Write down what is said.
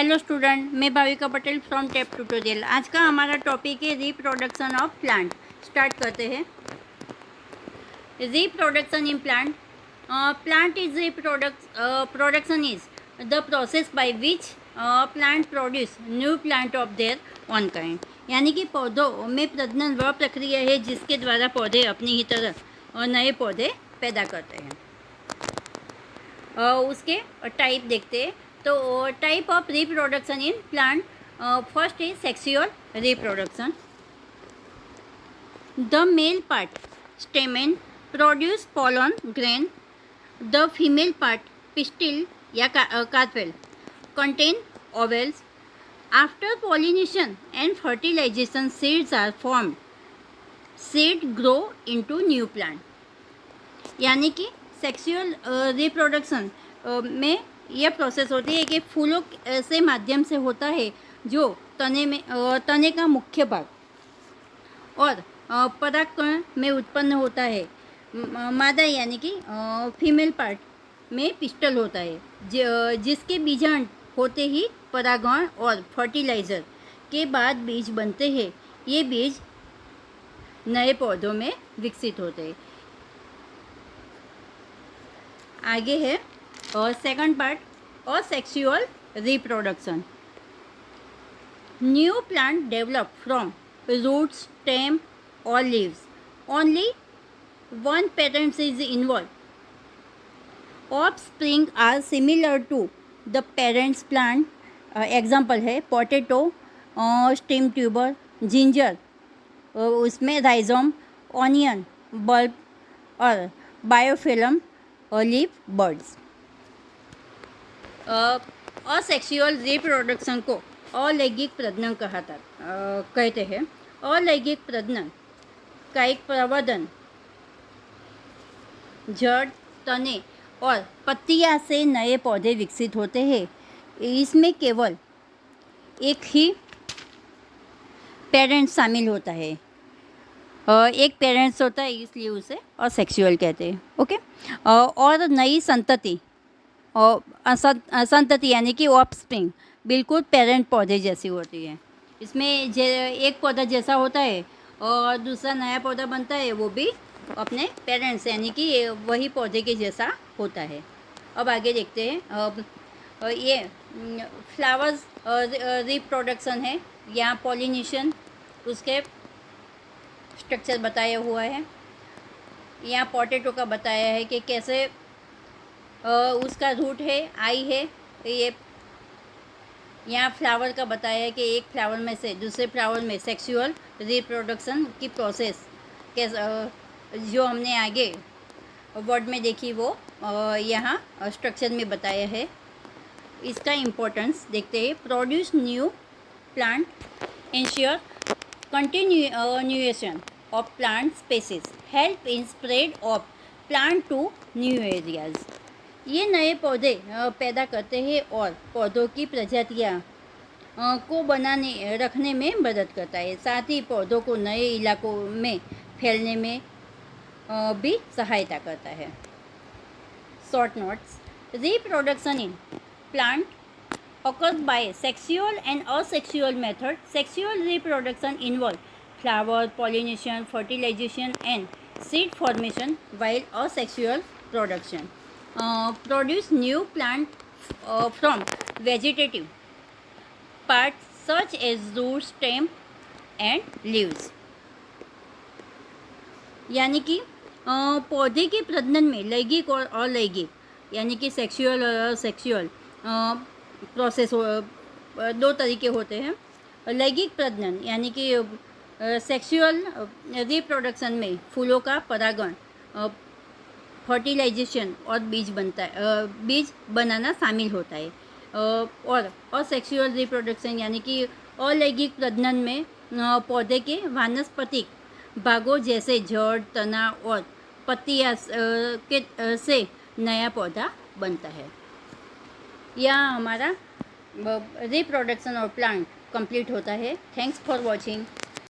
Hello student, मैं Bhavika Patel from tape tutorial. आज का हमारा टॉपिक है रिप्रोडक्शन ऑफ प्लांट। स्टार्ट करते हैं। Reproduction in plant. Plant is production is the process by which plant produce new plant of their own kind. यानी कि पौधों में प्रजनन वह प्रक्रिया है जिसके द्वारा पौधे अपनी ही तरह नए पौधे पैदा करते हैं। उसके टाइप देखते हैं। तो type of reproduction in plant, first is sexual reproduction. The male part stamen produce pollen grain, the female part pistil या carpel contain ovals. After pollination and fertilization, seeds are formed. Seed grow into new plant. यानी कि sexual reproduction में यह process होती है कि फूलों से माध्यम से होता है जो तने का मुख्य भाग और परागकण में उत्पन्न होता है। मादा यानी कि फीमेल पार्ट में पिस्टल होता है जिसके बीजांड होते ही परागण और फर्टिलाइज़र के बाद बीज बनते हैं। ये बीज नए पौधों में विकसित होते हैं। आगे है और सेकंड पार्ट और sexual reproduction. New plant develop from roots, stem और leaves. Only one parents is involve. Offspring are similar to the parents plant. Example है पोटैटो, स्टेम ट्यूबर, जिंजर, उसमें राइजोम, ऑनियन, बल्ब और bryophyllum leaf buds. Asexual reproduction को अलैंगिक प्रजनन कहते हैं। अलैंगिक प्रजनन कायिक प्रवर्धन जड़, तने और पत्तियां से नए पौधे विकसित होते हैं। इसमें केवल एक ही पेरेंट शामिल होता है। एक पेरेंट्स होता है, इसलिए उसे असेक्सुअल कहते हैं। ओके। और नई संतति और संतति यानी कि ऑफस्प्रिंग बिल्कुल पेरेंट पौधे जैसी होती है। इसमें एक पौधा जैसा होता है और दूसरा नया पौधा बनता है, वो भी अपने पेरेंट्स यानी कि वही पौधे के जैसा होता है। अब आगे देखते हैं। ये फ्लावर्स रिप्रोडक्शन है। यहाँ पॉलिनेशन उसके स्ट्रक्चर बताया हुआ है। यहाँ पोटैटो का बताया है कि कैसे उसका रूट है, आई है। ये यहाँ फ्लावर का बताया है कि एक फ्लावर में से दूसरे फ्लावर में सेक्सुअल रिप्रोडक्शन की प्रोसेस कैसे जो हमने आगे वर्ड में देखी वो यहाँ स्ट्रक्चर में बताया है। इसका इम्पोर्टेंस देखते हैं। Produce new plant, ensure continuation of plant species, help in spread of plant to new areas। ये नए पौधे पैदा करते हैं और पौधों की प्रजातियाँ को रखने में मदद करता है। साथ ही पौधों को नए इलाकों में फैलने में भी सहायता करता है। Short notes. Reproduction in plant occurs by sexual and asexual method. Sexual reproduction involves flower pollination, fertilization and seed formation, while asexual production produce new plant from vegetative parts such as roots, stem and leaves। यानी कि पौधे के प्रजनन में लैंगिक और अलैंगिक यानी कि सेक्सुअल और असेक्सुअल प्रोसेस दो तरीके होते हैं। लैंगिक प्रजनन यानी कि सेक्सुअल रिप्रोडक्शन में फूलों का परागण, फर्टिलाइजेशन और बीज बनाना शामिल होता है। और असेक्सुअल रिप्रोडक्शन यानी कि अलैंगिक प्रजनन में पौधे के वानस्पतिक भागों जैसे जड़, तना और पत्तियां से नया पौधा बनता है। यहाँ हमारा रिप्रोडक्शन और प्लांट कंप्लीट होता है। Thanks for watching.